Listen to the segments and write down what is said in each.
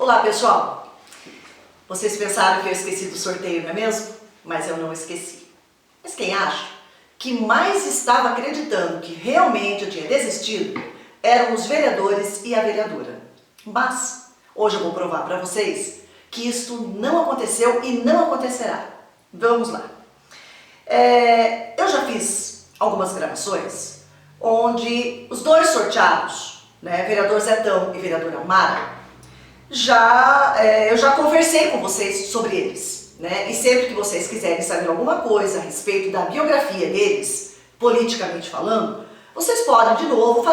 Olá pessoal, vocês pensaram que eu esqueci do sorteio, não é mesmo? Mas eu não esqueci. Mas quem acha que mais estava acreditando que realmente eu tinha desistido eram os vereadores e a vereadora. Mas hoje eu vou provar para vocês que isto não aconteceu e não acontecerá. Vamos lá. Eu já fiz algumas gravações onde os dois sorteados, vereador Zetão e vereadora Mara, eu já conversei com vocês sobre eles, e sempre que vocês quiserem saber alguma coisa a respeito da biografia deles, politicamente falando, vocês podem de novo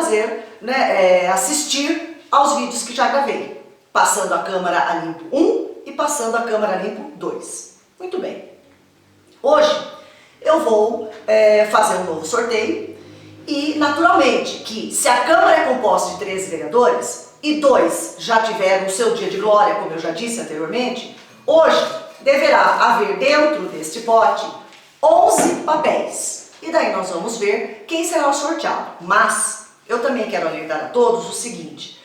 assistir aos vídeos que já gravei, passando a Câmara a Limpo 1 e passando a Câmara a Limpo 2. Muito bem. Hoje eu vou fazer um novo sorteio e, naturalmente, que se a Câmara é composta de 13 vereadores, e 2 já tiveram o seu dia de glória, como eu já disse anteriormente, hoje deverá haver dentro deste pote 11 papéis. E daí nós vamos ver quem será o sorteado. Mas eu também quero alertar a todos o seguinte: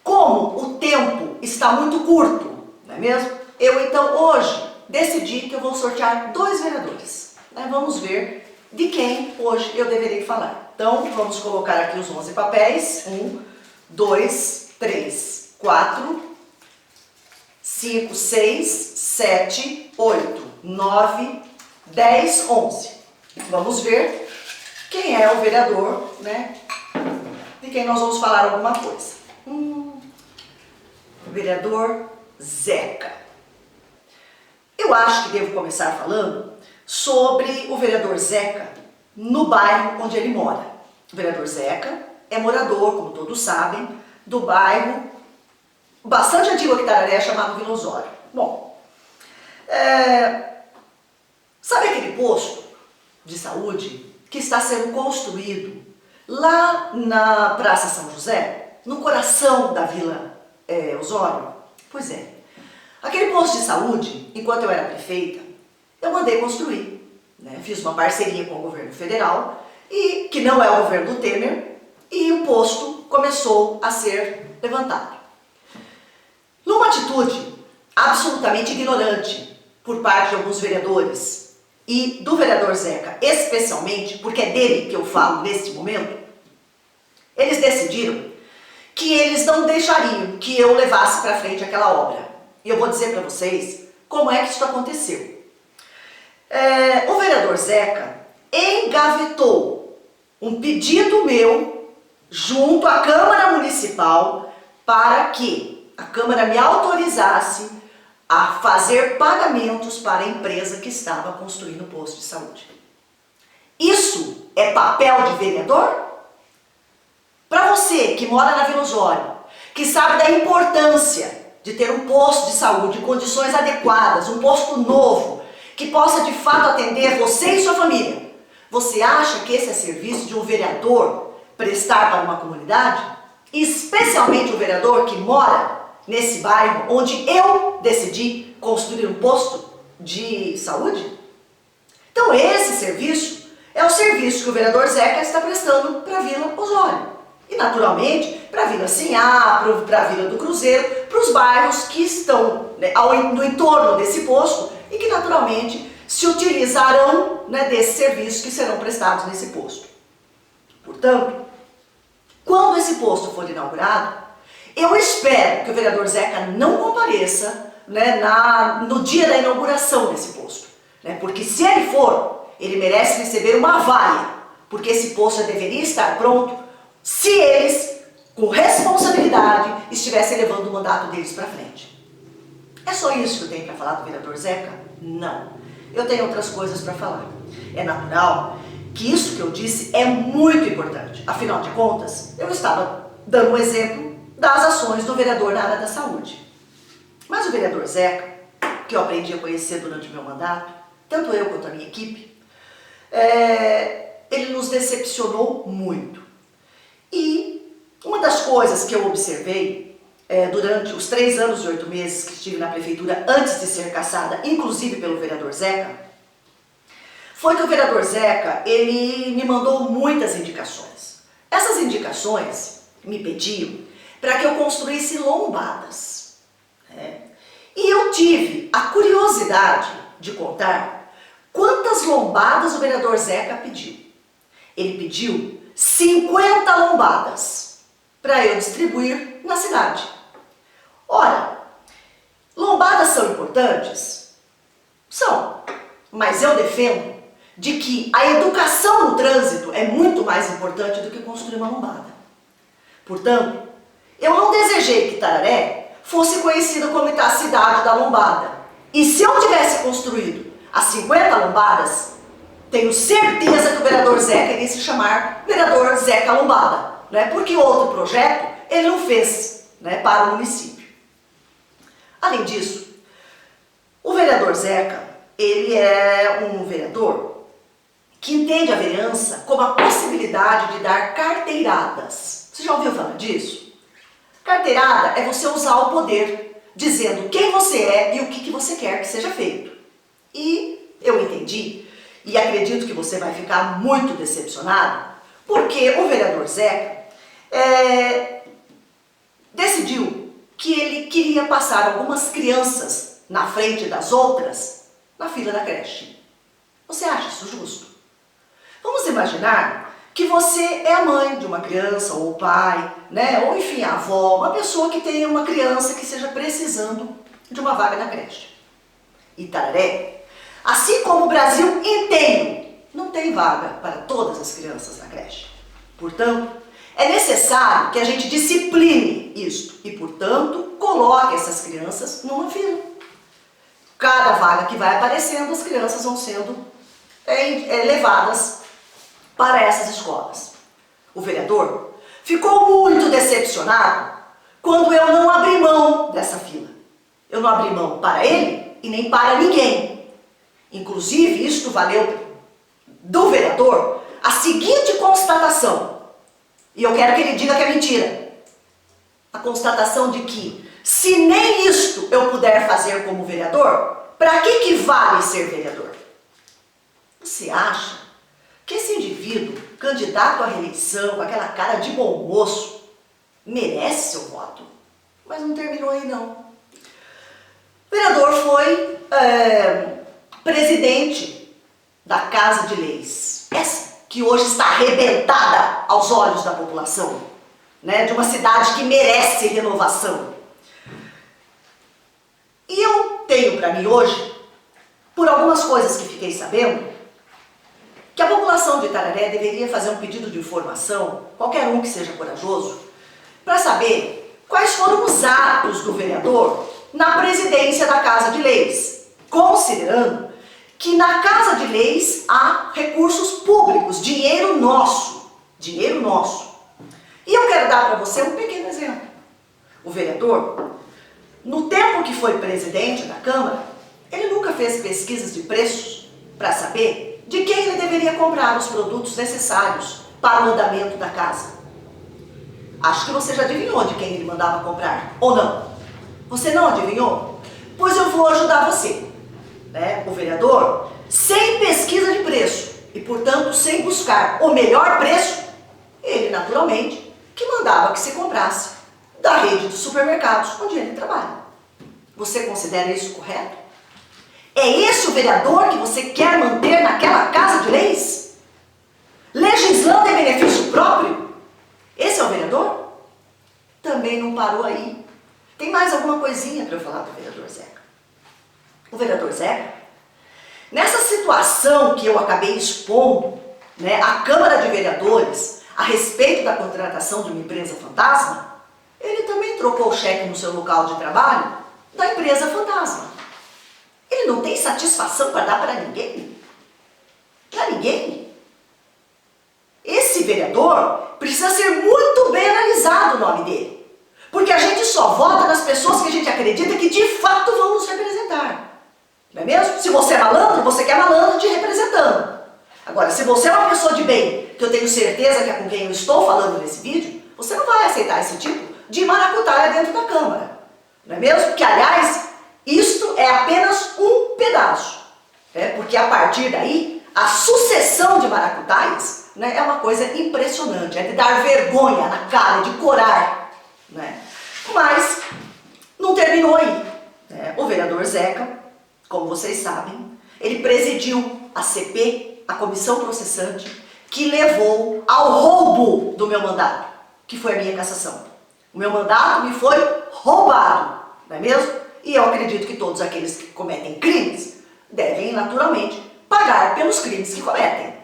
como o tempo está muito curto, não é mesmo? Eu então hoje decidi que eu vou sortear 2 vereadores. Vamos ver de quem hoje eu deverei falar. Então vamos colocar aqui os 11 papéis. 1, 2, 3, 4, 5, 6, 7, 8, 9, 10, 11. Vamos ver quem é o vereador, de quem nós vamos falar alguma coisa. O vereador Zeca. Eu acho que devo começar falando sobre o vereador Zeca no bairro onde ele mora. O vereador Zeca é morador, como todos sabem, do bairro bastante antigo aqui da Araré, chamado Vila Osório. Bom, sabe aquele posto de saúde que está sendo construído lá na Praça São José, no coração da Vila Osório? Pois é, aquele posto de saúde, enquanto eu era prefeita, eu mandei construir. Fiz uma parceria com o governo federal, e que não é o governo do Temer, e o posto começou a ser levantado. Numa atitude absolutamente ignorante por parte de alguns vereadores, e do vereador Zeca especialmente, porque é dele que eu falo neste momento, eles decidiram que eles não deixariam que eu levasse para frente aquela obra. E eu vou dizer para vocês como é que isso aconteceu. O vereador Zeca engavetou um pedido meu junto à Câmara Municipal para que a Câmara me autorizasse a fazer pagamentos para a empresa que estava construindo o posto de saúde. Isso é papel de vereador? Para você que mora na Vila Osório, que sabe da importância de ter um posto de saúde em condições adequadas, um posto novo, que possa de fato atender você e sua família, você acha que esse é serviço de um vereador prestar para uma comunidade? Especialmente um vereador que mora nesse bairro onde eu decidi construir um posto de saúde? Então esse serviço é o serviço que o vereador Zeca está prestando para a Vila Osório. E naturalmente para a Vila Sinhá, para a Vila do Cruzeiro, para os bairros que estão no entorno desse posto e que naturalmente se utilizarão desses serviços que serão prestados nesse posto. Portanto, quando esse posto for inaugurado, eu espero que o vereador Zeca não compareça no dia da inauguração desse posto. Porque se ele for, ele merece receber uma vaia, porque esse posto já deveria estar pronto se eles, com responsabilidade, estivessem levando o mandato deles para frente. É só isso que eu tenho para falar do vereador Zeca? Não. Eu tenho outras coisas para falar. É natural que isso que eu disse é muito importante. Afinal de contas, eu estava dando um exemplo das ações do vereador na área da saúde. Mas o vereador Zeca, que eu aprendi a conhecer durante o meu mandato, tanto eu quanto a minha equipe, ele nos decepcionou muito. E uma das coisas que eu observei durante os 3 anos e 8 meses que estive na prefeitura antes de ser cassada, inclusive pelo vereador Zeca, foi que o vereador Zeca, ele me mandou muitas indicações. Essas indicações me pediam para que eu construísse lombadas. tive a curiosidade de contar quantas lombadas o vereador Zeca pediu. Ele pediu 50 lombadas para eu distribuir na cidade. Ora, lombadas são importantes? São, mas eu defendo de que a educação no trânsito é muito mais importante do que construir uma lombada. Portanto, eu não desejei que Tararé fosse conhecida como a cidade da lombada. E se eu tivesse construído as 50 lombadas, tenho certeza que o vereador Zeca iria se chamar vereador Zeca Lombada, né? Porque outro projeto ele não fez, né, para o município. Além disso, o vereador Zeca, ele é um vereador que entende a vereança como a possibilidade de dar carteiradas. Você já ouviu falar disso? Carteirada é você usar o poder, dizendo quem você é e o que você quer que seja feito. E eu entendi, e acredito que você vai ficar muito decepcionado, porque o vereador Zeca decidiu que ele queria passar algumas crianças na frente das outras na fila da creche. Você acha isso justo? Vamos imaginar que você é a mãe de uma criança, ou o pai, né? Ou enfim, a avó, uma pessoa que tenha uma criança que esteja precisando de uma vaga na creche. Itararé, assim como o Brasil inteiro, não tem vaga para todas as crianças na creche. Portanto, é necessário que a gente discipline isto e, portanto, coloque essas crianças numa fila. Cada vaga que vai aparecendo, as crianças vão sendo levadas para essas escolas. O vereador ficou muito decepcionado quando eu não abri mão dessa fila. Eu não abri mão para ele e nem para ninguém. Inclusive, isto valeu do vereador a seguinte constatação, e eu quero que ele diga que é mentira. A constatação de que, se nem isto eu puder fazer como vereador, para que vale ser vereador? Você acha que esse indivíduo, candidato à reeleição, com aquela cara de bom moço, merece seu voto? Mas não terminou aí, não. O vereador foi presidente da Casa de Leis. Essa que hoje está arrebentada aos olhos da população, né? De uma cidade que merece renovação. E eu tenho para mim hoje, por algumas coisas que fiquei sabendo, que a população de Itararé deveria fazer um pedido de informação, qualquer um que seja corajoso, para saber quais foram os atos do vereador na presidência da Casa de Leis, considerando que na Casa de Leis há recursos públicos, dinheiro nosso, dinheiro nosso. E eu quero dar para você um pequeno exemplo. O vereador, no tempo que foi presidente da Câmara, ele nunca fez pesquisas de preços para saber de quem ele deveria comprar os produtos necessários para o andamento da casa. Acho que você já adivinhou de quem ele mandava comprar, ou não? Você não adivinhou? Pois eu vou ajudar você. Né? O vereador, sem pesquisa de preço e, portanto, sem buscar o melhor preço, ele, naturalmente, que mandava que se comprasse da rede de supermercados onde ele trabalha. Você considera isso correto? É esse o vereador que você quer manter naquela Casa de Leis? Legislando em benefício próprio? Esse é o vereador? Também não parou aí. Tem mais alguma coisinha para eu falar do vereador Zeca. O vereador Zeca, nessa situação que eu acabei expondo, né, a Câmara de Vereadores, a respeito da contratação de uma empresa fantasma, ele também trocou o cheque no seu local de trabalho da empresa fantasma. Ele não tem satisfação para dar para ninguém? Para ninguém? Esse vereador precisa ser muito bem analisado o nome dele. Porque a gente só vota nas pessoas que a gente acredita que de fato vão nos representar. Não é mesmo? Se você é malandro, você quer malandro te representando. Agora, se você é uma pessoa de bem, que eu tenho certeza que é com quem eu estou falando nesse vídeo, você não vai aceitar esse tipo de maracutaia dentro da Câmara. Não é mesmo? Que, aliás, isto é apenas um pedaço. Porque a partir daí, a sucessão de maracutaias, né, é uma coisa impressionante. É de dar vergonha na cara, de corar. Né? Mas não terminou aí. Né? O vereador vereador Zeca, como vocês sabem, ele presidiu a CP, a comissão processante, que levou ao roubo do meu mandato, que foi a minha cassação. O meu mandato me foi roubado, não é mesmo? E eu acredito que todos aqueles que cometem crimes devem, naturalmente, pagar pelos crimes que cometem.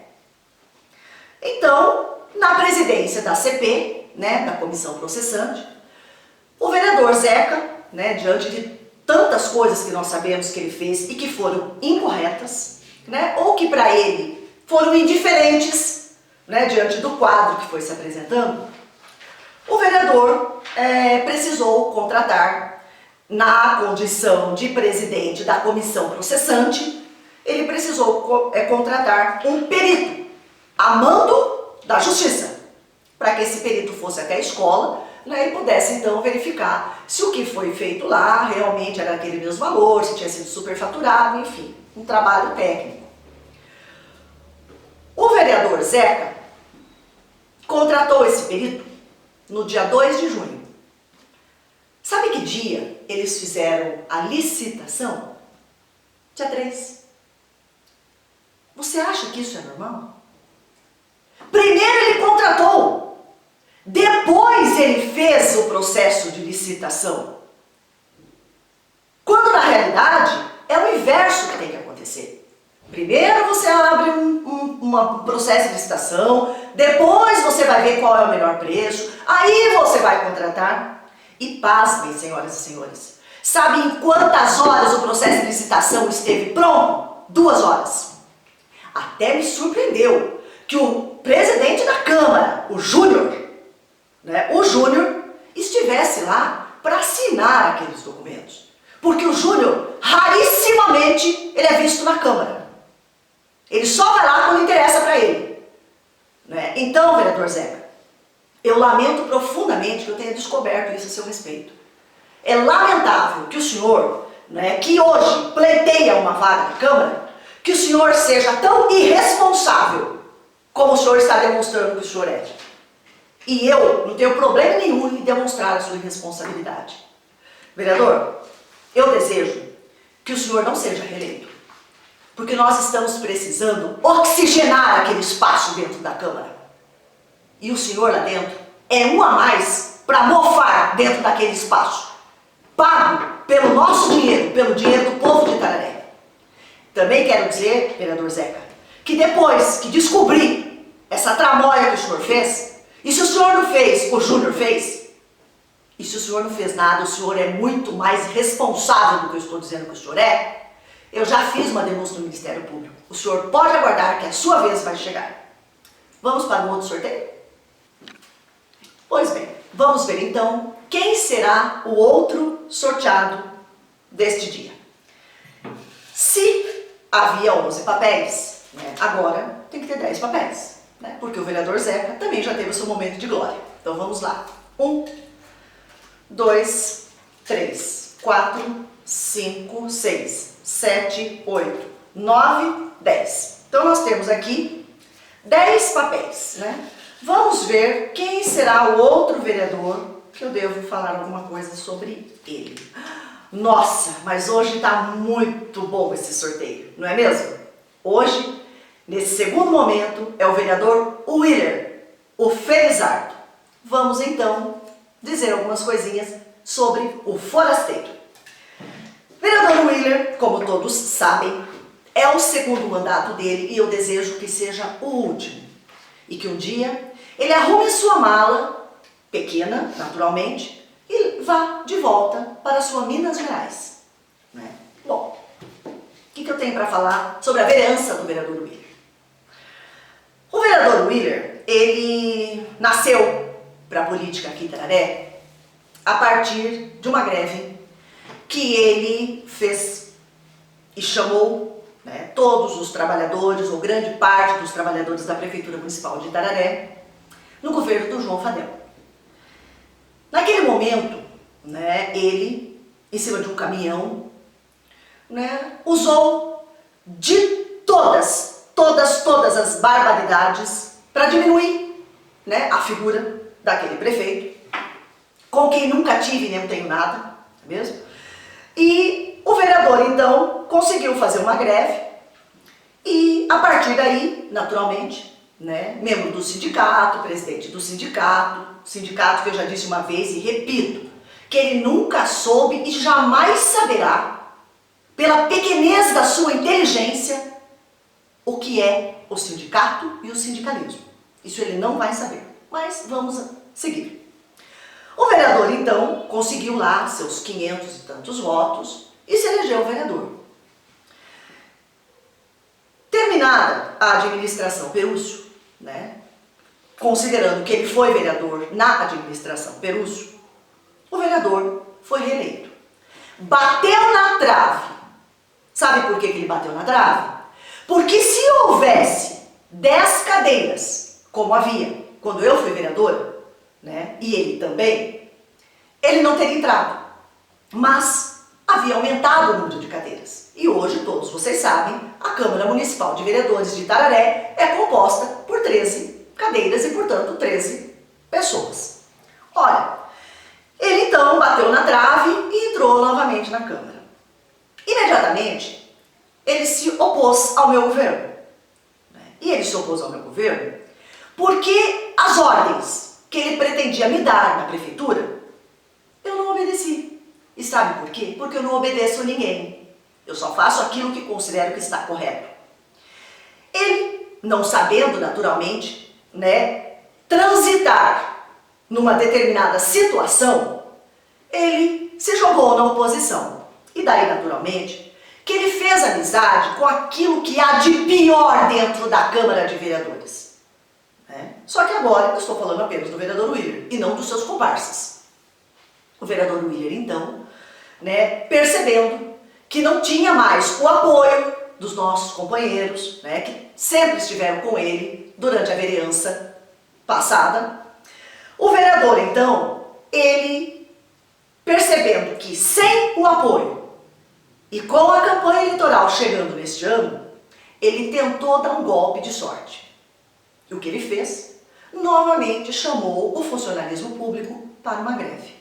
Então, na presidência da CP, né, da comissão processante, o vereador Zeca, né, diante de tantas coisas que nós sabemos que ele fez e que foram incorretas, né, ou que para ele foram indiferentes, né, diante do quadro que foi se apresentando, o vereador precisou contratar, na condição de presidente da comissão processante, ele precisou contratar um perito, a mando da justiça, para que esse perito fosse até a escola, né, e pudesse então verificar se o que foi feito lá realmente era aquele mesmo valor, se tinha sido superfaturado, enfim, um trabalho técnico. O vereador Zeca contratou esse perito no dia 2 de junho. Sabe que dia eles fizeram a licitação? Dia 3. Você acha que isso é normal? Primeiro ele contratou, depois ele fez o processo de licitação. Quando na realidade é o inverso que tem que acontecer. Primeiro você abre um processo de licitação, depois você vai ver qual é o melhor preço, aí você vai contratar. E pasmem, senhoras e senhores, sabe em quantas horas o processo de licitação esteve pronto? 2 horas. Até me surpreendeu que o presidente da Câmara, o Júnior, estivesse lá para assinar aqueles documentos. Porque o Júnior, rarissimamente, ele é visto na Câmara. Ele só vai lá quando interessa para ele. Né? Então, vereador Zeca, eu lamento profundamente que eu tenha descoberto isso a seu respeito. É lamentável que o senhor, né, que hoje pleiteia uma vaga na Câmara, que o senhor seja tão irresponsável como o senhor está demonstrando que o senhor é. E eu não tenho problema nenhum em demonstrar a sua irresponsabilidade. Vereador, eu desejo que o senhor não seja reeleito, porque nós estamos precisando oxigenar aquele espaço dentro da Câmara. E o senhor lá dentro é um a mais para mofar dentro daquele espaço, pago pelo nosso dinheiro, pelo dinheiro do povo de Itararé. Também quero dizer, vereador Zeca, que depois que descobri essa tramóia que o senhor fez, e se o senhor não fez, o Júnior fez, e se o senhor não fez nada, o senhor é muito mais responsável do que eu estou dizendo que o senhor é, eu já fiz uma denúncia no Ministério Público. O senhor pode aguardar que a sua vez vai chegar. Vamos para um outro sorteio? Pois bem, vamos ver então quem será o outro sorteado deste dia. Se havia 11 papéis, né, agora tem que ter 10 papéis, né, porque o vereador Zeca também já teve o seu momento de glória. Então vamos lá. 1, 2, 3, 4, 5, 6, 7, 8, 9, 10. Então nós temos aqui 10 papéis, né? Vamos ver quem será o outro vereador que eu devo falar alguma coisa sobre ele. Nossa, mas hoje está muito bom esse sorteio, não é mesmo? Hoje, nesse segundo momento, é o vereador Willer, o Felizardo. Vamos então dizer algumas coisinhas sobre o forasteiro. Vereador Willer, como todos sabem, é o segundo mandato dele e eu desejo que seja o último. E que um dia ele arrume sua mala, pequena, naturalmente, e vá de volta para sua Minas Gerais. Né? Bom, o que eu tenho para falar sobre a vereança do vereador Willer? O vereador Willer, ele nasceu para a política aqui em Itararé a partir de uma greve que ele fez e chamou, né, todos os trabalhadores, ou grande parte dos trabalhadores da Prefeitura Municipal de Itararé, no governo do João Fadel. Naquele momento, né, ele, em cima de um caminhão, né, usou de todas as barbaridades para diminuir, né, a figura daquele prefeito, com quem nunca tive nem tenho nada, mesmo? E o vereador conseguiu fazer uma greve e, a partir daí, naturalmente, né, membro do sindicato, presidente do sindicato que eu já disse uma vez e repito, que ele nunca soube e jamais saberá, pela pequenez da sua inteligência, o que é o sindicato e o sindicalismo. Isso ele não vai saber, mas vamos seguir. O vereador, então, conseguiu lá seus 500 e tantos votos e se elegeu vereador. Terminada a administração Perúcio, né, considerando que ele foi vereador na administração Perúcio, o vereador foi reeleito. Bateu na trave. Sabe por que ele bateu na trave? Porque se houvesse 10 cadeiras, como havia quando eu fui vereadora, né, e ele também, ele não teria entrado. Mas havia aumentado o número de cadeiras. E hoje, todos vocês sabem, a Câmara Municipal de Vereadores de Itararé é composta por 13 cadeiras e, portanto, 13 pessoas. Olha, ele então bateu na trave e entrou novamente na Câmara. Imediatamente, ele se opôs ao meu governo. E ele se opôs ao meu governo porque as ordens que ele pretendia me dar na prefeitura, eu não obedeci. E sabe por quê? Porque eu não obedeço a ninguém. Eu só faço aquilo que considero que está correto. Ele, não sabendo naturalmente, né, transitar numa determinada situação, ele se jogou na oposição. E daí, naturalmente, que ele fez amizade com aquilo que há de pior dentro da Câmara de Vereadores. Só que agora eu estou falando apenas do vereador Willer e não dos seus comparsas. O vereador Willer, então, né, percebendo que não tinha mais o apoio dos nossos companheiros, né, que sempre estiveram com ele durante a vereança passada, o vereador, então, ele, percebendo que sem o apoio e com a campanha eleitoral chegando neste ano, ele tentou dar um golpe de sorte. E o que ele fez? Novamente chamou o funcionalismo público para uma greve.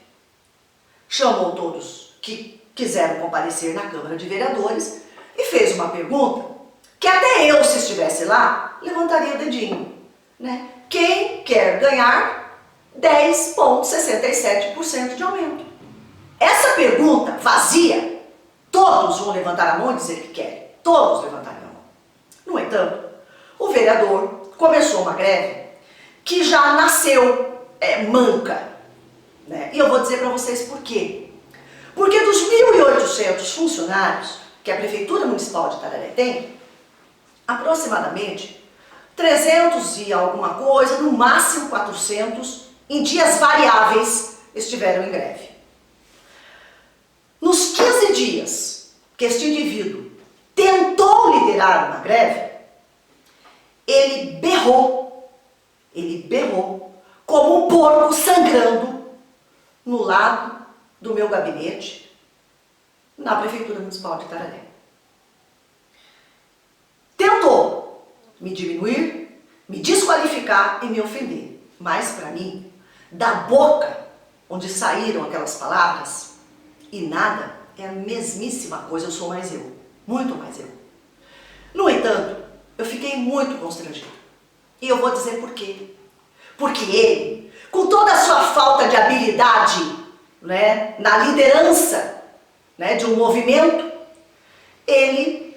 Chamou todos que quiseram comparecer na Câmara de Vereadores e fez uma pergunta que até eu, se estivesse lá, levantaria o dedinho. Né? Quem quer ganhar 10,67% de aumento? Essa pergunta vazia, todos vão levantar a mão e dizer que querem. Todos levantarem a mão. No entanto, o vereador começou uma greve que já nasceu manca. Né? E eu vou dizer para vocês por quê. Porque dos 1.800 funcionários que a Prefeitura Municipal de Itararé tem, aproximadamente 300 e alguma coisa, no máximo 400, em dias variáveis, estiveram em greve. Nos 15 dias que este indivíduo tentou liderar uma greve, ele berrou como um porco sangrando no lado do meu gabinete na Prefeitura Municipal de Itararé. Tentou me diminuir, me desqualificar e me ofender. Mas, para mim, da boca onde saíram aquelas palavras, e nada é a mesmíssima coisa, eu sou mais eu, muito mais eu. No entanto, eu fiquei muito constrangido. E eu vou dizer por quê. Porque ele, com toda a sua falta de habilidade, né, na liderança, né, de um movimento, ele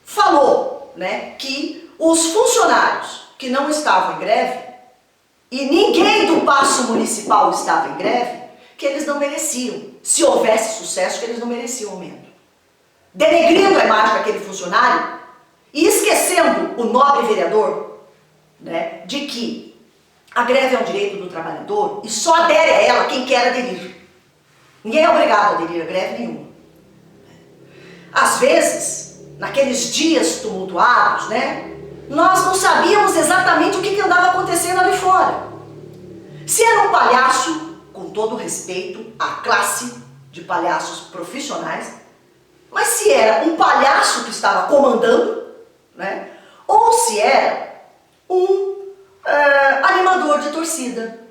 falou, né, que os funcionários que não estavam em greve, e ninguém do Paço Municipal estava em greve, que eles não mereciam, se houvesse sucesso, que eles não mereciam aumento. Denegrindo a imagem daquele funcionário e esquecendo o nobre vereador, né, de que a greve é um direito do trabalhador e só adere a ela quem quer aderir. Ninguém é obrigado a aderir a greve nenhuma. Às vezes, naqueles dias tumultuados, né, nós não sabíamos exatamente o que andava acontecendo ali fora. Se era um palhaço, com todo respeito à classe de palhaços profissionais, mas se era um palhaço que estava comandando, né, ou se era um animador de torcida.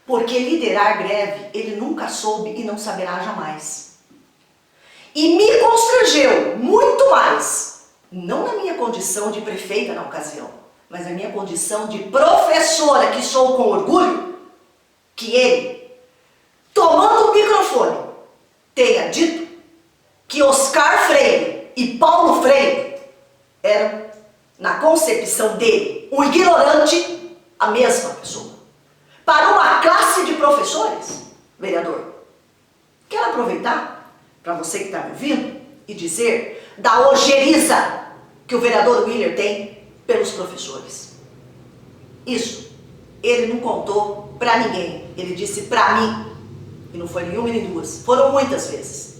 Porque liderar greve, ele nunca soube e não saberá jamais. E me constrangeu muito mais, não na minha condição de prefeita na ocasião, mas na minha condição de professora, que sou com orgulho, que ele, tomando o microfone, tenha dito que Oscar Freire e Paulo Freire eram, na concepção dele, um ignorante, a mesma pessoa. Para uma classe de professores, vereador, quero aproveitar para você que está me ouvindo e dizer da ojeriza que o vereador Willer tem pelos professores. Isso ele não contou para ninguém, ele disse para mim, e não foi nenhuma nem duas, foram muitas vezes,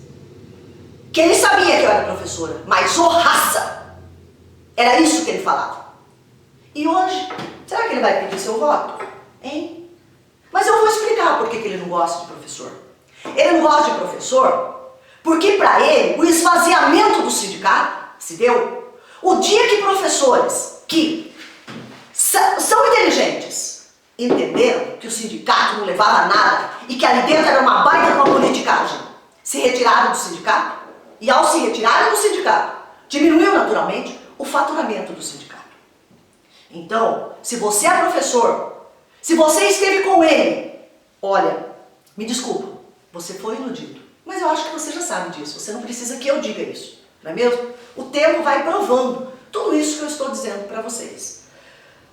que ele sabia que eu era professora, mas ô raça, era isso que ele falava. E hoje, será que ele vai pedir seu voto? Hein? Mas eu vou explicar por que ele não gosta de professor. Ele não gosta de professor porque para ele o esvaziamento do sindicato se deu o dia que professores que são inteligentes entenderam que o sindicato não levava a nada e que ali dentro era uma baita de uma politicagem, se retiraram do sindicato e ao se retirarem do sindicato diminuiu naturalmente o faturamento do sindicato. Então, se você é professor, se você esteve com ele, olha, me desculpa, você foi iludido. Mas eu acho que você já sabe disso, você não precisa que eu diga isso, não é mesmo? O tempo vai provando tudo isso que eu estou dizendo para vocês.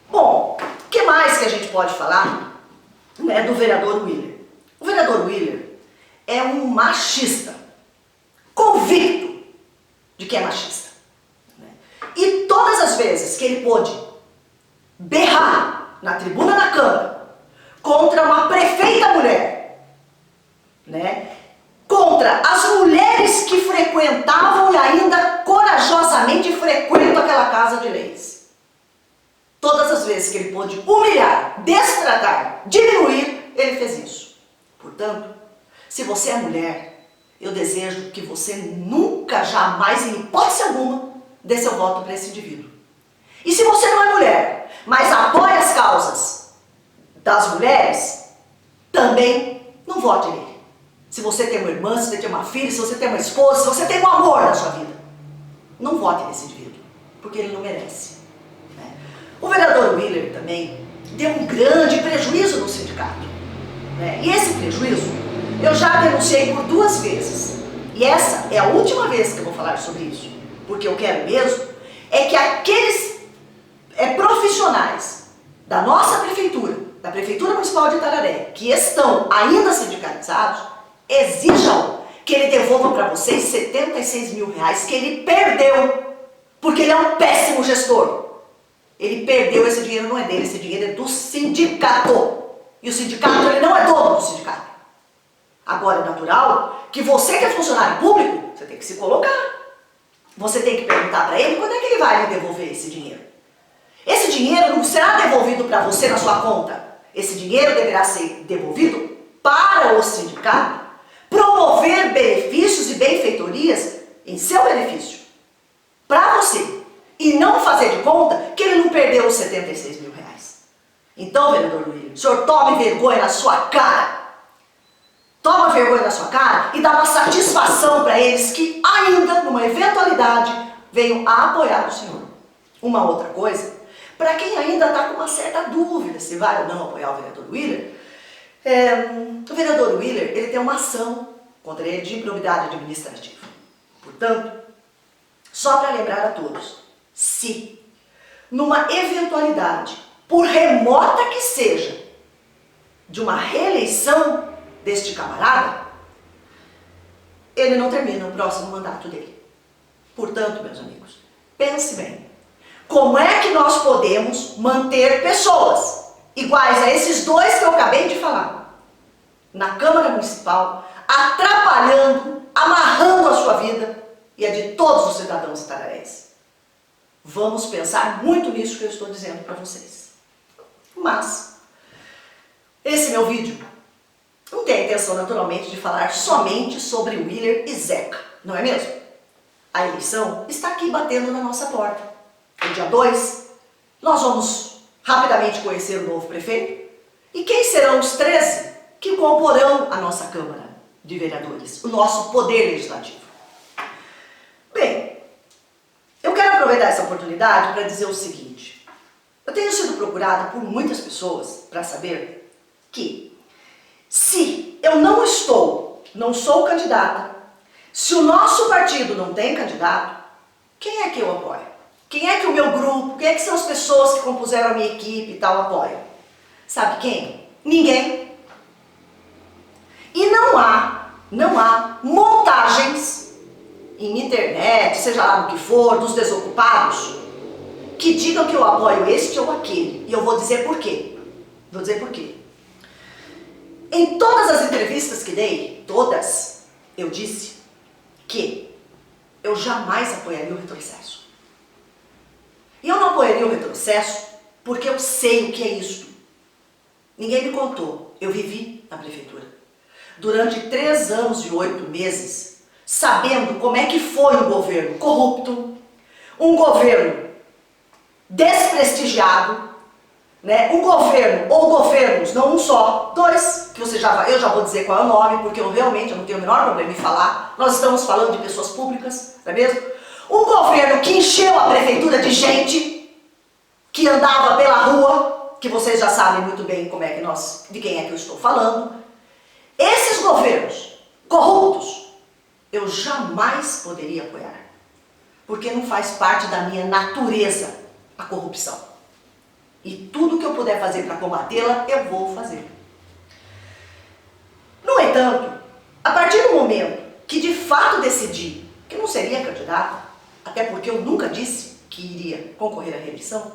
Bom, o que mais que a gente pode falar, né, do vereador Willer? O vereador Willer é um machista, convicto de que é machista. Né? E todas as vezes que ele pôde berrar na tribuna da Câmara contra uma prefeita mulher, né? Contra as mulheres que frequentavam e ainda corajosamente frequentam aquela casa de leis. Todas as vezes que ele pôde humilhar, destratar, diminuir, ele fez isso. Portanto, se você é mulher, eu desejo que você nunca, jamais, em hipótese alguma, dê seu voto para esse indivíduo. E se você não é mulher, mas apoia as causas das mulheres, também não vote nele. Se você tem uma irmã, se você tem uma filha, se você tem uma esposa, se você tem um amor na sua vida, não vote nesse indivíduo, porque ele não merece. Né? O vereador Willer também deu um grande prejuízo no sindicato. Né? E esse prejuízo eu já denunciei por 2 vezes. E essa é a última vez que eu vou falar sobre isso, porque eu quero mesmo é que aqueles profissionais da nossa prefeitura, da Prefeitura Municipal de Itararé, que estão ainda sindicalizados, exijam que ele devolva para vocês 76 mil reais que ele perdeu, porque ele é um péssimo gestor. Ele perdeu, esse dinheiro não é dele, esse dinheiro é do sindicato. E o sindicato, ele não é dono do sindicato. Agora, é natural que você que é funcionário público, você tem que se colocar. Você tem que perguntar para ele quando é que ele vai lhe devolver esse dinheiro. Esse dinheiro não será devolvido para você na sua conta. Esse dinheiro deverá ser devolvido para o sindicato promover benefícios e benfeitorias em seu benefício, para você, e não fazer de conta que ele não perdeu os 76 mil reais. Então, vereador Willer, o senhor tome vergonha na sua cara, toma vergonha na sua cara e dá uma satisfação para eles que ainda, numa eventualidade, venham a apoiar o senhor. Uma outra coisa, para quem ainda está com uma certa dúvida se vai ou não apoiar o vereador Willer, o vereador Willer, ele tem uma ação contra ele de improbidade administrativa. Portanto, só para lembrar a todos, se numa eventualidade, por remota que seja, de uma reeleição deste camarada, ele não termina o próximo mandato dele. Portanto, meus amigos, pense bem, como é que nós podemos manter pessoas iguais a esses 2 que eu acabei de falar, na Câmara Municipal, atrapalhando, amarrando a sua vida e a de todos os cidadãos itararenses. Vamos pensar muito nisso que eu estou dizendo para vocês. Mas, esse meu vídeo não tem a intenção, naturalmente, de falar somente sobre Willer e Zeca, não é mesmo? A eleição está aqui batendo na nossa porta. No dia 2, nós vamos rapidamente conhecer o novo prefeito e quem serão os 13 que comporão a nossa Câmara de Vereadores, o nosso poder legislativo. aproveitar essa oportunidade para dizer o seguinte. Eu tenho sido procurada por muitas pessoas para saber que se eu não sou candidata, se o nosso partido não tem candidato, quem é que eu apoio? Quem é que o meu grupo, quem é que são as pessoas que compuseram a minha equipe e tal apoiam? Sabe quem? Ninguém. E não há montagens em internet, seja lá no que for, dos desocupados, que digam que eu apoio este ou aquele. E eu vou dizer por quê. Vou dizer por quê. Em todas as entrevistas que dei, todas, eu disse que eu jamais apoiaria o retrocesso. E eu não apoiaria o retrocesso porque eu sei o que é isto. Ninguém me contou. Eu vivi na prefeitura. Durante 3 anos e 8 meses, sabendo como é que foi um governo corrupto, um governo desprestigiado, né? Um governo, ou governos, não um só, 2, que eu já vou dizer qual é o nome, porque eu realmente não tenho o menor problema em falar. Nós estamos falando de pessoas públicas, não é mesmo? Um governo que encheu a prefeitura de gente, que andava pela rua, que vocês já sabem muito bem de quem é que eu estou falando. Esses governos corruptos, eu jamais poderia apoiar, porque não faz parte da minha natureza a corrupção. E tudo que eu puder fazer para combatê-la, eu vou fazer. No entanto, a partir do momento que de fato decidi que não seria candidata, até porque eu nunca disse que iria concorrer à reeleição,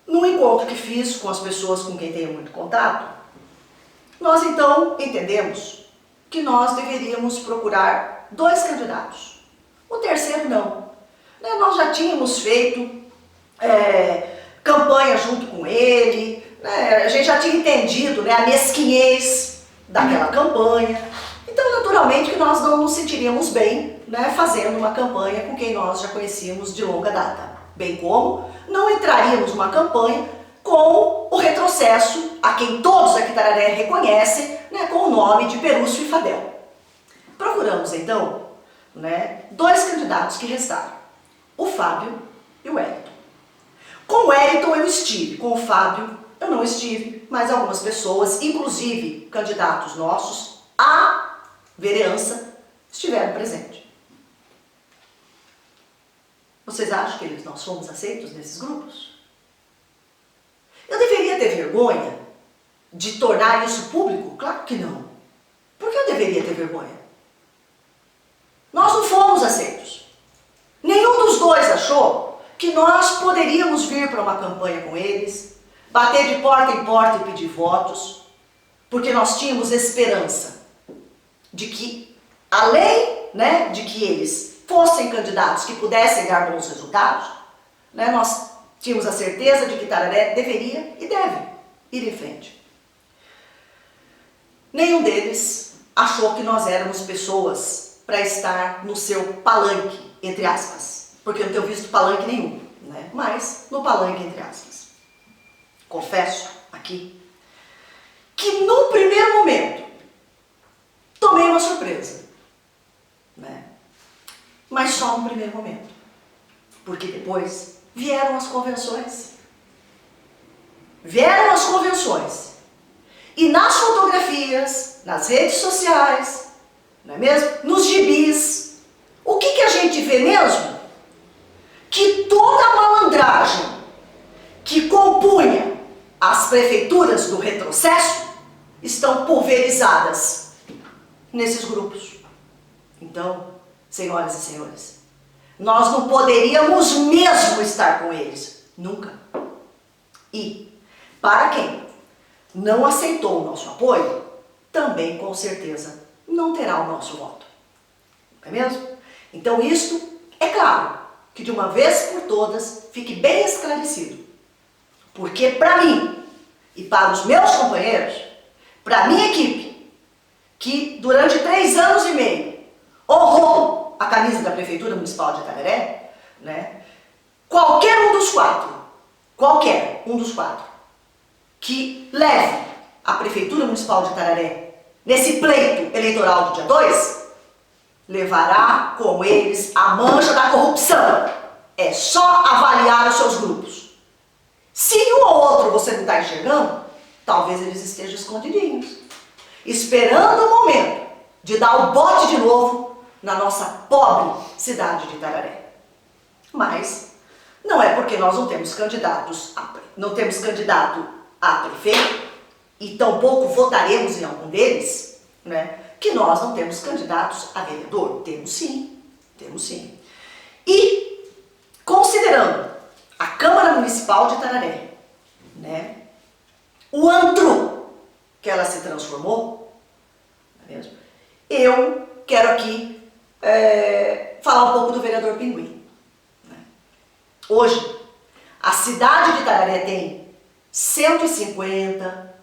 no encontro que fiz com as pessoas com quem tenho muito contato, nós então entendemos que nós deveríamos procurar 2 candidatos. O terceiro não. Nós já tínhamos feito campanha junto com ele, a gente já tinha entendido, a mesquinhez daquela campanha. Então, naturalmente, que nós não nos sentiríamos bem, fazendo uma campanha com quem nós já conhecíamos de longa data. Bem como não entraríamos numa campanha com o retrocesso, a quem todos aqui em Tararé reconhecem, com o nome de Perúcio e Fadel. Procuramos, então, 2 candidatos que restaram, o Fábio e o Wellington. Com o Wellington eu estive, com o Fábio eu não estive, mas algumas pessoas, inclusive candidatos nossos à vereança, estiveram presentes. Vocês acham que nós fomos aceitos nesses grupos? Eu deveria ter vergonha de tornar isso público? Claro que não. Por que eu deveria ter vergonha? Nós não fomos aceitos. Nenhum dos 2 achou que nós poderíamos vir para uma campanha com eles, bater de porta em porta e pedir votos, porque nós tínhamos esperança de que, além de que eles fossem candidatos que pudessem dar bons resultados, nós tínhamos a certeza de que Tararé deveria e deve ir em frente. Nenhum deles achou que nós éramos pessoas para estar no seu palanque, entre aspas, porque eu não tenho visto palanque nenhum, mas no palanque, entre aspas. Confesso aqui que num primeiro momento tomei uma surpresa, mas só no primeiro momento, porque depois vieram as convenções. E nas fotografias, nas redes sociais, não é mesmo? Nos gibis, o que a gente vê mesmo? Que toda a malandragem que compunha as prefeituras do retrocesso estão pulverizadas nesses grupos. Então, senhoras e senhores, nós não poderíamos mesmo estar com eles, nunca. E, para quem não aceitou o nosso apoio, também com certeza não terá o nosso voto. Não é mesmo? Então isto, é claro, que de uma vez por todas fique bem esclarecido. Porque para mim e para os meus companheiros, para a minha equipe, que durante 3 anos e meio honrou a camisa da Prefeitura Municipal de Tararé, qualquer um dos quatro, que leve a Prefeitura Municipal de Tararé nesse pleito eleitoral do dia 2, levará com eles a mancha da corrupção. É só avaliar os seus grupos. Se um ou outro você não está enxergando, talvez eles estejam escondidinhos, esperando o momento de dar o bote de novo na nossa pobre cidade de Itararé. Mas não é porque nós não temos candidato a prefeito e tampouco votaremos em algum deles, né, que nós não temos candidatos a vereador. Temos sim, temos sim. E considerando a Câmara Municipal de Itararé, né, o antro que ela se transformou, não é mesmo? Eu quero aqui falar um pouco do vereador Pinguim. Né? Hoje, a cidade de Itararé tem 150,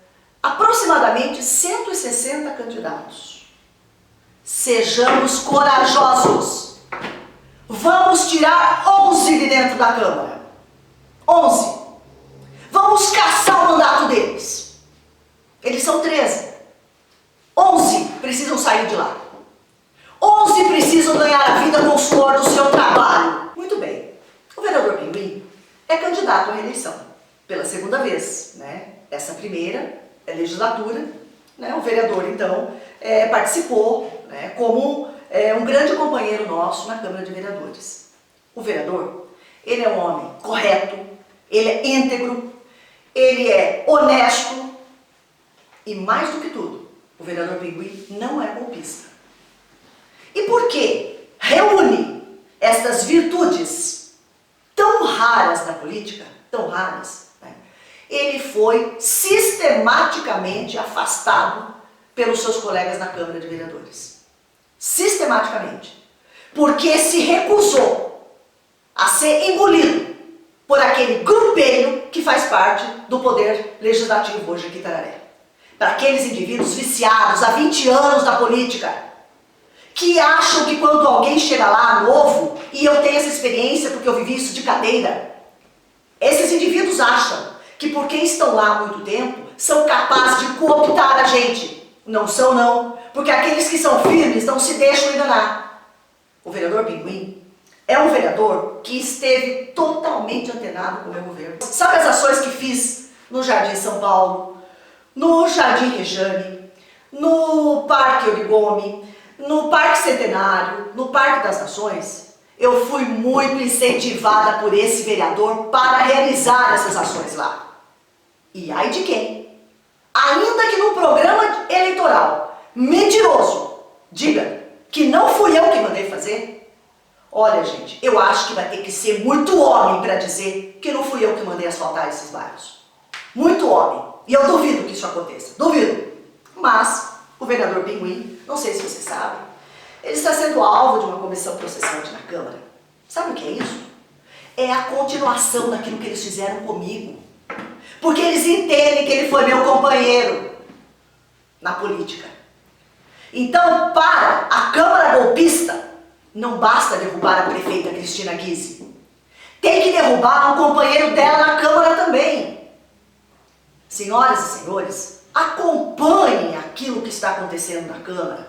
aproximadamente 160 candidatos. Sejamos corajosos. Vamos tirar 11 de dentro da Câmara. 11. Vamos caçar o mandato deles. Eles são 13. 11 precisam sair de lá. 11 precisam ganhar a vida com o suor do seu trabalho. Muito bem. O vereador Pinguim é candidato à reeleição pela segunda vez, né? Essa primeira legislatura, né? O vereador, então, participou, né, como um grande companheiro nosso na Câmara de Vereadores. O vereador, ele é um homem correto, ele é íntegro, ele é honesto e, mais do que tudo, o vereador Pinguim não é golpista. E por que reúne estas virtudes tão raras na política, tão raras, né? Ele foi sistematicamente afastado pelos seus colegas na Câmara de Vereadores. Sistematicamente. Porque se recusou a ser engolido por aquele grupelho que faz parte do poder legislativo hoje aqui em Itararé. Para aqueles indivíduos viciados há 20 anos da política, que acham que quando alguém chega lá novo, e eu tenho essa experiência porque eu vivi isso de cadeira, esses indivíduos acham que porque estão lá há muito tempo, são capazes de cooptar a gente. Não são não, porque aqueles que são firmes não se deixam enganar. O vereador Pinguim é um vereador que esteve totalmente antenado com o meu governo. Sabe as ações que fiz no Jardim São Paulo, no Jardim Rejane, no Parque Origome, no Parque Centenário, no Parque das Nações? Eu fui muito incentivada por esse vereador para realizar essas ações lá. E ai de quem? Ainda que num programa eleitoral mentiroso diga que não fui eu que mandei fazer, olha, gente, eu acho que vai ter que ser muito homem para dizer que não fui eu que mandei asfaltar esses bairros. Muito homem. E eu duvido que isso aconteça. Duvido. Mas o vereador Pinguim, não sei se você sabe, ele está sendo alvo de uma comissão processante na Câmara. Sabe o que é isso? É a continuação daquilo que eles fizeram comigo. Porque eles entendem que ele foi meu companheiro na política. Então, para a Câmara golpista, não basta derrubar a prefeita Cristina Guise. Tem que derrubar um companheiro dela na Câmara também. Senhoras e senhores, acompanhem aquilo que está acontecendo na Câmara.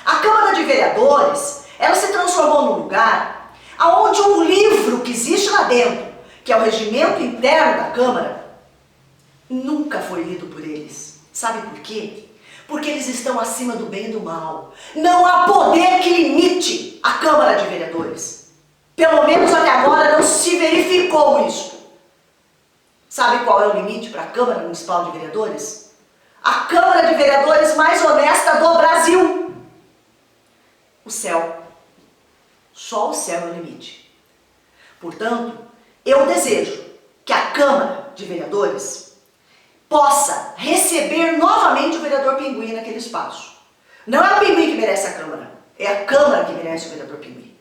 A Câmara de Vereadores, ela se transformou num lugar onde um livro que existe lá dentro, que é o regimento interno da Câmara, nunca foi lido por eles. Sabe por quê? Porque eles estão acima do bem e do mal. Não há poder que limite a Câmara de Vereadores. Pelo menos até agora não se verificou isso. Sabe qual é o limite para a Câmara Municipal de Vereadores? A Câmara de Vereadores mais honesta do Brasil. O céu. Só o céu é o limite. Portanto, eu desejo que a Câmara de Vereadores possa receber novamente o vereador Pinguim naquele espaço. Não é o Pinguim que merece a Câmara, é a Câmara que merece o vereador Pinguim.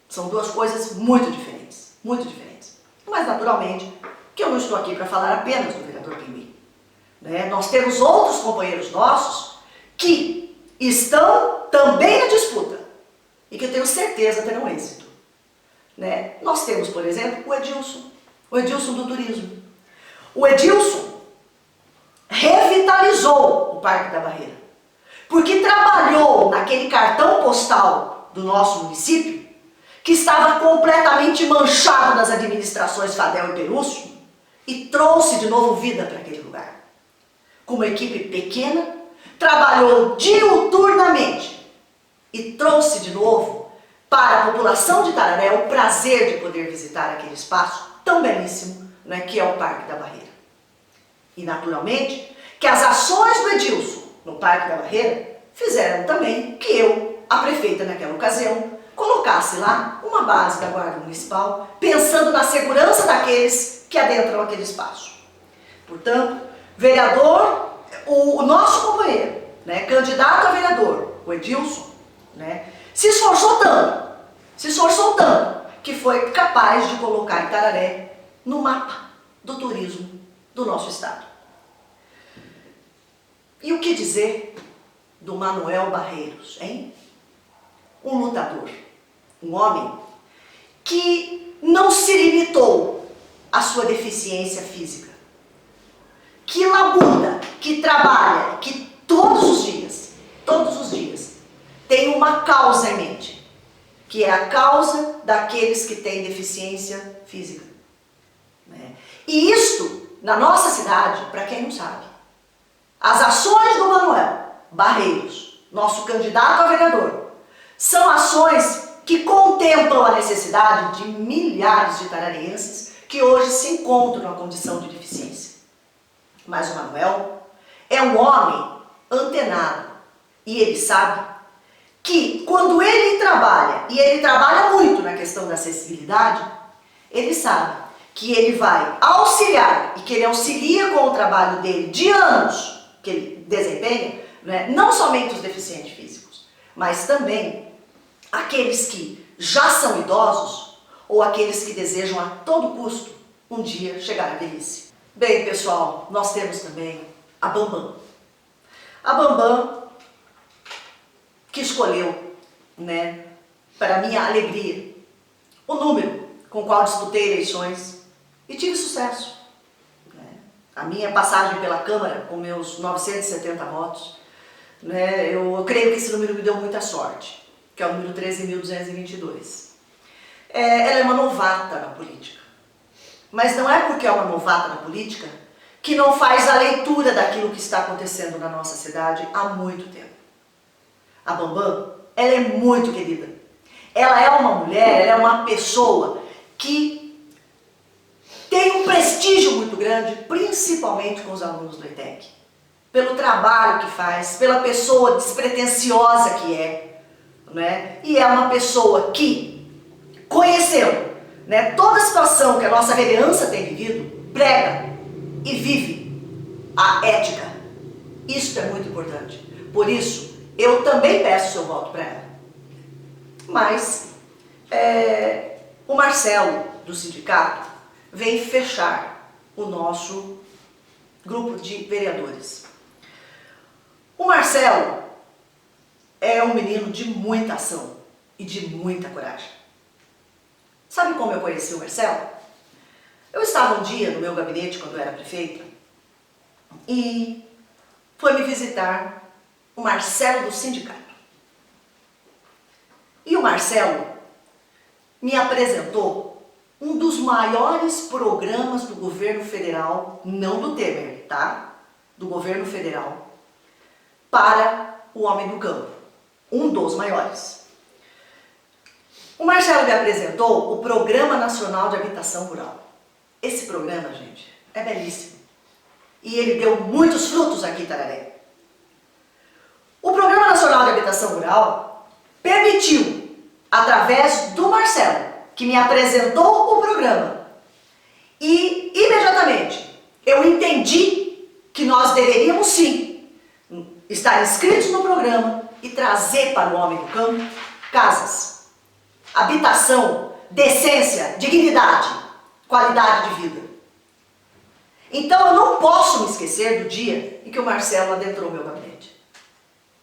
São duas coisas muito diferentes, muito diferentes. Mas, naturalmente, que eu não estou aqui para falar apenas do vereador Pinguim. Né? Nós temos outros companheiros nossos que estão também na disputa e que eu tenho certeza terão êxito. Né? Nós temos, por exemplo, o Edilson do Turismo. O Edilson revitalizou o Parque da Barreira. porque trabalhou naquele cartão postal do nosso município, que estava completamente manchado nas administrações Fadel e Perúcio, e trouxe de novo vida para aquele lugar. Com uma equipe pequena, trabalhou diuturnamente e trouxe de novo para a população de Itararé o prazer de poder visitar aquele espaço tão belíssimo, né, que é o Parque da Barreira. E naturalmente que as ações do Edilson no Parque da Barreira fizeram também que eu, a prefeita naquela ocasião, colocasse lá uma base da Guarda Municipal, pensando na segurança daqueles que adentram aquele espaço. Portanto, vereador, o nosso companheiro, né, candidato a vereador, o Edilson, né, se esforçou tanto, que foi capaz de colocar Itararé no mapa do turismo do nosso estado. E o que dizer do Manuel Barreiros, hein? Um lutador, um homem que não se limitou à sua deficiência física, que labuta, que trabalha, que todos os dias, tem uma causa em mente, que é a causa daqueles que têm deficiência física. Né? E isto, na nossa cidade, para quem não sabe, as ações do Manuel Barreiros, nosso candidato a vereador, são ações que contemplam a necessidade de milhares de itararenses que hoje se encontram na condição de deficiência. Mas o Manuel é um homem antenado e ele sabe que quando ele trabalha, e ele trabalha muito na questão da acessibilidade, ele sabe que ele vai auxiliar e que ele auxilia com o trabalho dele de anos que ele desempenha, né, não somente os deficientes físicos, mas também aqueles que já são idosos ou aqueles que desejam a todo custo um dia chegar à velhice. Bem, pessoal, nós temos também a Bambam. A Bambam que escolheu, né, para minha alegria, o número com o qual disputei eleições e tive sucesso. A minha passagem pela Câmara, com meus 970 votos, né, eu creio que esse número me deu muita sorte, que é o número 13.222. Ela é uma novata na política. Mas não é porque é uma novata na política que não faz a leitura daquilo que está acontecendo na nossa cidade há muito tempo. A Bambam, ela é muito querida. Ela é uma mulher, ela é uma pessoa que tem um prestígio muito grande, principalmente com os alunos do ETEC. Pelo trabalho que faz, pela pessoa despretensiosa que é, né? E é uma pessoa que, conhecendo, né, toda a situação que a nossa vereança tem vivido, prega e vive a ética. Isso é muito importante. Por isso, eu também peço seu voto para ela. Mas o Marcelo, do sindicato, vem fechar o nosso grupo de vereadores. O Marcelo é um menino de muita ação e de muita coragem. Sabe como eu conheci o Marcelo? Eu estava um dia no meu gabinete, quando eu era prefeita, e foi me visitar o Marcelo do sindicato. E o Marcelo me apresentou um dos maiores programas do governo federal, não do Temer, tá? Do governo federal, para o homem do campo. Um dos maiores. O Marcelo me apresentou o Programa Nacional de Habitação Rural. Esse programa, gente, é belíssimo. E ele deu muitos frutos aqui em Itararé. O Programa Nacional de Habitação Rural permitiu, através do Marcelo, que me apresentou o programa, e imediatamente eu entendi que nós deveríamos sim estar inscritos no programa e trazer para o homem do campo casas, habitação, decência, dignidade, qualidade de vida. Então eu não posso me esquecer do dia em que o Marcelo adentrou meu gabinete.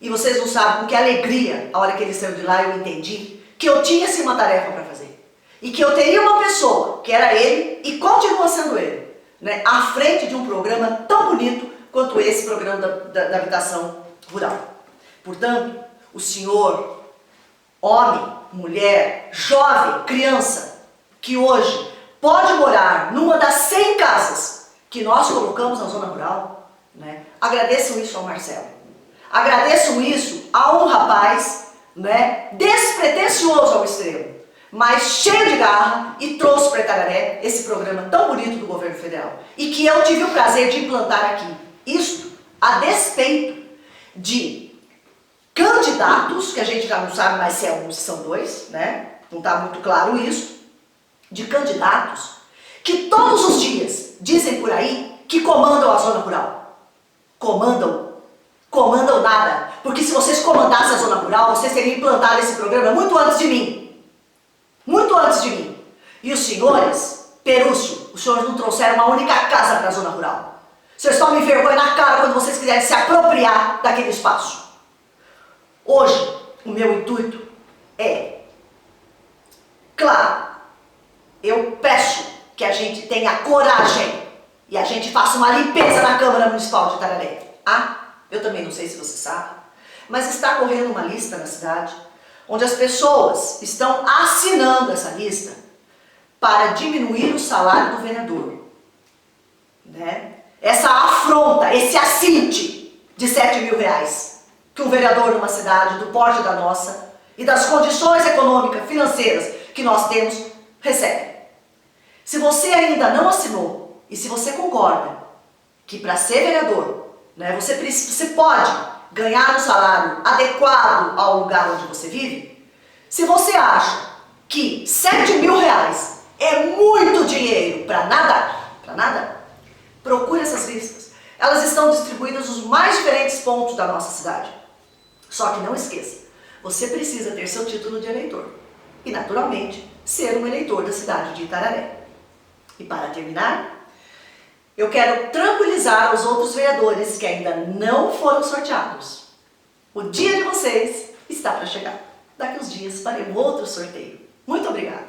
E vocês não sabem com que alegria, a hora que ele saiu de lá, eu entendi que eu tinha sim uma tarefa para fazer. E que eu teria uma pessoa, que era ele, e continua sendo ele, né, à frente de um programa tão bonito quanto esse programa da habitação rural. Portanto, o senhor, homem, mulher, jovem, criança, que hoje pode morar numa das 100 casas que nós colocamos na zona rural, né? Agradeçam isso ao Marcelo. Agradeçam isso a um rapaz, né, despretensioso ao extremo, mas cheio de garra, e trouxe para Itararé esse programa tão bonito do governo federal e que eu tive o prazer de implantar aqui. Isto a despeito de candidatos, que a gente já não sabe mais se é um ou se são dois, né? Não está muito claro isso, de candidatos que todos os dias dizem por aí que comandam a zona rural. Comandam nada, porque se vocês comandassem a zona rural, vocês teriam implantado esse programa muito antes de mim. Muito antes de mim. E os senhores, Perúcio, os senhores não trouxeram uma única casa para a zona rural. Vocês tomem vergonha na cara quando vocês quiserem se apropriar daquele espaço. Hoje, o meu intuito é, claro, eu peço que a gente tenha coragem e a gente faça uma limpeza na Câmara Municipal de Itararé. Eu também não sei se você sabe, mas está correndo uma lista na cidade onde as pessoas estão assinando essa lista para diminuir o salário do vereador, né? Essa afronta, esse assinte de 7 mil reais que um vereador numa cidade do porte da nossa e das condições econômicas, financeiras que nós temos, recebe. Se você ainda não assinou e se você concorda que para ser vereador, né, você pode ganhar um salário adequado ao lugar onde você vive, se você acha que 7 mil reais é muito dinheiro para nada, procure essas listas. Elas estão distribuídas nos mais diferentes pontos da nossa cidade. Só que não esqueça, você precisa ter seu título de eleitor e, naturalmente, ser um eleitor da cidade de Itararé. E para terminar, eu quero tranquilizar os outros vereadores que ainda não foram sorteados. O dia de vocês está para chegar. Daqui uns dias faremos outro sorteio. Muito obrigada!